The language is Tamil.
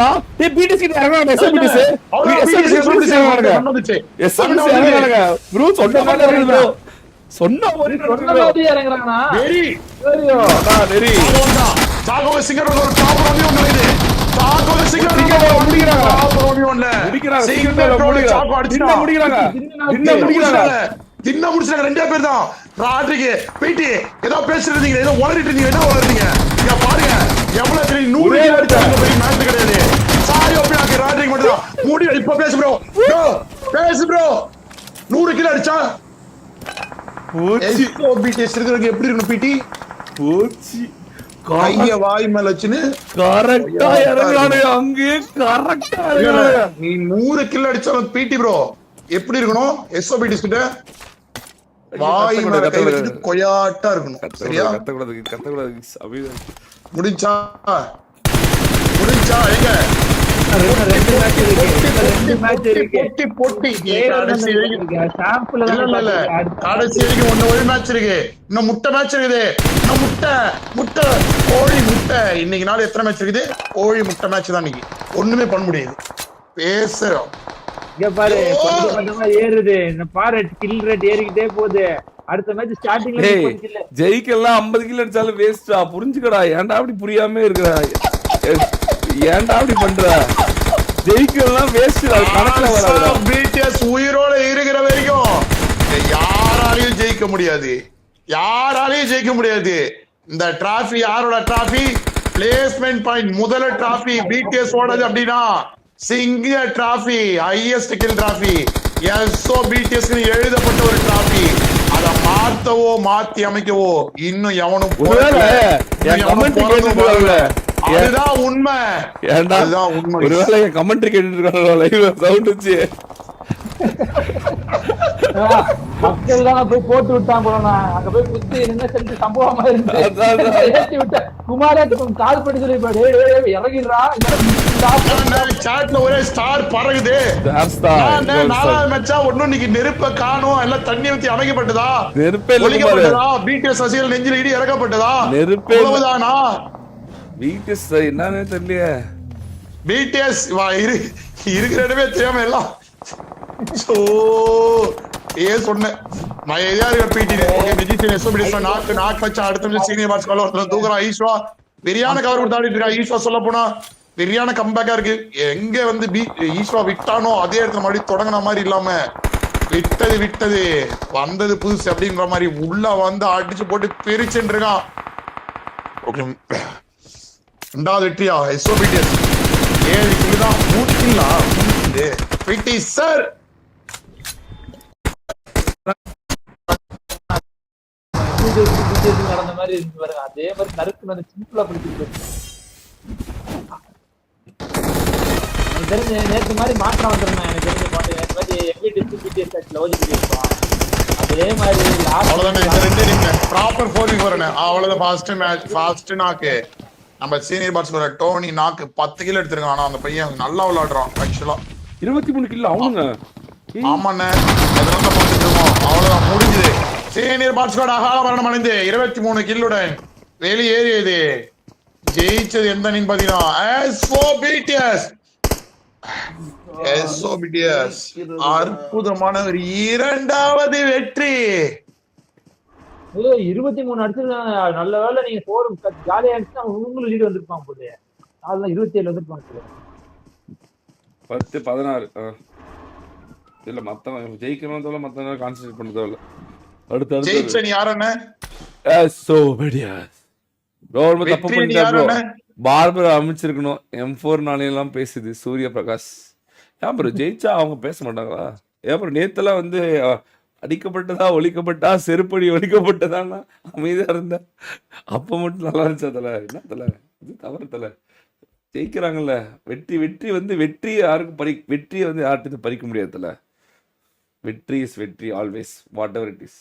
முடிக்கிறாங்கடா. டேய் பிடிஎஸ் கிட்ட இறங்கறாங்க எஸ்எம்பிடிஸ். எஸ்எம்பிடிஸ் இறங்கறாங்க. எஸ்எம்பிடிஸ் இறங்கறாங்க. ப்ரோ சொன்ன மாதிரி இறங்குது ப்ரோ. சொன்ன மாதிரி இறங்கறாங்கனா. வெரி. அடா வெரி. சாகோ சிங்கர் ஒரு டாப் ரவி ஒன்னு இருக்குது. சாகோ சிங்கர் முடிக்கிறாங்க. டாப் ரவி ஒன்னு. முடிக்கிறாங்க. சிங்கர் சாகோ அடிச்சு முடிக்கிறாங்க. தின்ன முடிச்சாங்க ரெண்டே பேர் தான். ராட்ரிக்கு பீட்டி ஏதோ பேசிட்டு இருந்தீங்க, ஏதோ உளறிட்டு இருந்தீங்க, என்ன உளறீங்க? இங்க பாருங்க எவ்வளவு பெரிய 100 கிலோ அடிச்சாங்க, பெரிய மேட்ச் கிடையாது. சாரி ஓபியாக்கு ராட்ரிக்கு மட்டும் தான் மூடி. இப்ப பேசு ப்ரோ. பேசு ப்ரோ. 100 கிலோ அடிச்சா போச்சு. பிடிஎஸ் இருக்கிறவங்க எப்படி இருக்கணும் பீட்டி? போச்சு. கைய வாய் மேல வச்சுன்னு கரெக்டா இறங்கறானே, அங்கே கரெக்டா இறங்கறானே. நீ 100 கிலோ அடிச்சாலும் பீட்டி ப்ரோ எப்படி இருக்கணும்? எஸ்ஓபிடிஸ் கிட்ட வாய் மேல கை வச்சிட்டு கொயாட்டா இருக்கணும். சரியா? கத்தக்கூடாது. முடிஞ்சா எங்க ரெண்டு மேட்ச் இருக்கு. பொட்டி கடைசி வரைக்கும் ஒண்ணு ஒரு மேட்ச் இருக்கு. இன்னும் முட்டை மேட்ச் இருக்குது. இன்னும் முட்டை கோழி முட்டை. இன்னைக்கு நாள் எத்தனை மேட்ச் இருக்குது? கோழி முட்டை மேட்ச் தான் இன்னைக்கு. ஒண்ணுமே பண்ண முடியாது. பேசுறோம். இங்க பாரு கொஞ்சமா ஏறுது. இந்த பாரு கில் ரேட் ஏறிக்கிட்டே போகுது. அடுத்த மேட்ச் ஸ்டார்டிங்ல ஜெயிக்கலாம் 50 கிலோ அடிச்சாலும் வேஸ்டா. புரிஞ்சுக்கடா. ஏன்டா அப்படி புரியாம இருக்கற? ஏன்டா அப்படி பண்ற? ஜெயிக்கலாம் வேஸ்ட். அது கணக்குல வராது. பிடிஎஸ் உயிரோட இருக்கிற வரைக்கும் யாராலையும் ஜெயிக்க முடியாது. இந்த டிராஃபி யாரோட டிராஃபி? பிளேஸ்மெண்ட் பாயிண்ட் முதல்ல டிராஃபி பிடிஎஸ் ஓடது அப்படின்னா சிங்க trophy, highest kill trophy, so BTS எழுதப்பட்ட ஒரு டிராஃபி. அத மாத்தவோ மாத்தி அமைக்கவோ இன்னும் எவனும் அதுதான் உண்மை. ஒருவேளை என் கமெண்ட்ரி கேட்டுட்டு இருக்காங்க லைவ்ல சவுண்ட் வச்சு. மக்கள் தான் போய் போட்டு விட்டான் போல. அங்க போய் குத்தி என்ன செஞ்சு சம்பவமா இருந்து விட்டேன். குமாரத்துக்கும் கால் பண்ணி சொல்லி இறங்கிடுறா. சாட்ல ஒரே ஸ்டார் பறகுது. நாலாவது மேட்சா ஒன்னும் இன்னைக்கு நெருப்ப காணும். எல்லாம் தண்ணி ஊத்தி அமைக்கப்பட்டதா? நெருப்பே ஒழிக்கப்பட்டதா? பிடிஎஸ் சசிகள் நெஞ்சில் இடி இறக்கப்பட்டதா? நெருப்பே தானா? பிடிஎஸ் என்னன்னு தெரியல. பிடிஎஸ் இருக்கிற இடமே தெரியாம எல்லாம் சொன்னேன். வெறியான கவர் கொடுத்தாடிட்டு இருக்கா ஈஸ்வா. சொல்ல போனா வெறியான கம்பேக்கா இருக்கு. எங்க வந்து ஈஸ்வா விட்டானோ அதே இடத்துல மறுபடியும் தொடங்கின மாதிரி இல்லாம விட்டது வந்தது புதுசு அப்படின்ற மாதிரி உள்ள வந்து அடிச்சு போட்டு பிரிச்சுட்டு இருக்கான். ரெண்டாவது வெற்றியா எஸ்ஓபிடிஎஸ் 7 கிலோ தான். 100 சார் நடந்த மாதிரி இருந்து பாருங்க. அதே மாதிரி நறுக்கு சிம்பிளா பிடிச்சிருக்கு. எனக்கு தெரிஞ்சு நேற்று மாதிரி மாற்றம் வந்துருந்தேன். எனக்கு தெரிஞ்ச பாட்டு நேற்று மாதிரி எவ்வி டிஸ்ட்ரிபியூட்டர் லோஜிக் இருக்கும். அதே மாதிரி ப்ராப்பர் ஃபோரிங் வரணும். அவ்வளவுதான் ஃபாஸ்ட் மேட்ச். ஃபாஸ்ட் நாக்கு நம்ம சீனியர் பாட்ஸ்மேன் டோனி நாக்கு 10 கிலோ எடுத்திருக்கான். ஆனா அந்த பையன் நல்லா விளையாடுறான். ஆக்சுவலா 23 கிலோ அவனுங்க. ஆமாண்ணே அதனால பார்த்துட்டு இருக்கோம். அவ்வளவுதான் முடிஞ்சது. சீனியர் பாட்ஸ்மேன் அகால மரணம் அடைந்து 23 கில்லுடன் வெளியேறியது. ஜெயிச்சது எந்த அணின்னு பாத்தீங்கன்னா எஸ்ஓபிடிஎஸ். அற்புதமான ஒரு 2வது வெற்றி. 23 அடிச்சிருக்காங்க. நல்ல வேலை நீங்க 4 ஜாலியா அடிச்சுன்னா உங்களும் லீடு வந்திருப்பாங்க போது. அதெல்லாம் 27 வந்திருப்பாங்க. 10 16 இல்ல மத்தவங்க ஜெயிக்கணும் தோல மத்தவங்க கான்சென்ட்ரேட் பண்ணதோ இல்ல. அடுத்து ஜெயிச்ச நீ யாரண்ணே? எஸ்ஓபிடிஎஸ். ரொம்ப தப்பு பண்ணிட்டாரு. பார்பர் அமைச்சிருக்கணும். M4 நாளையெல்லாம் பேசுது சூரிய பிரகாஷ். ஏன் ப்ரோ ஜெயிச்சா அவங்க பேச மாட்டாங்களா? ஏன் ப்ரோ நேத்தெல்லாம் வந்து அடிக்கப்பட்டதா ஒழிக்கப்பட்டா செருப்படி ஒழிக்கப்பட்டதான்னா அமைதியா இருந்த. அப்ப மட்டும் நல்லா இருந்துச்சா தல? என்ன தல இது தவறு தல. ஜெயிக்கிறாங்கல்ல. வெற்றி வந்து வெற்றி யாருக்கும் வெற்றியை வந்து யார்கிட்ட பறிக்க முடியாது தல. வெற்றி இஸ் வெற்றி always what ever it is.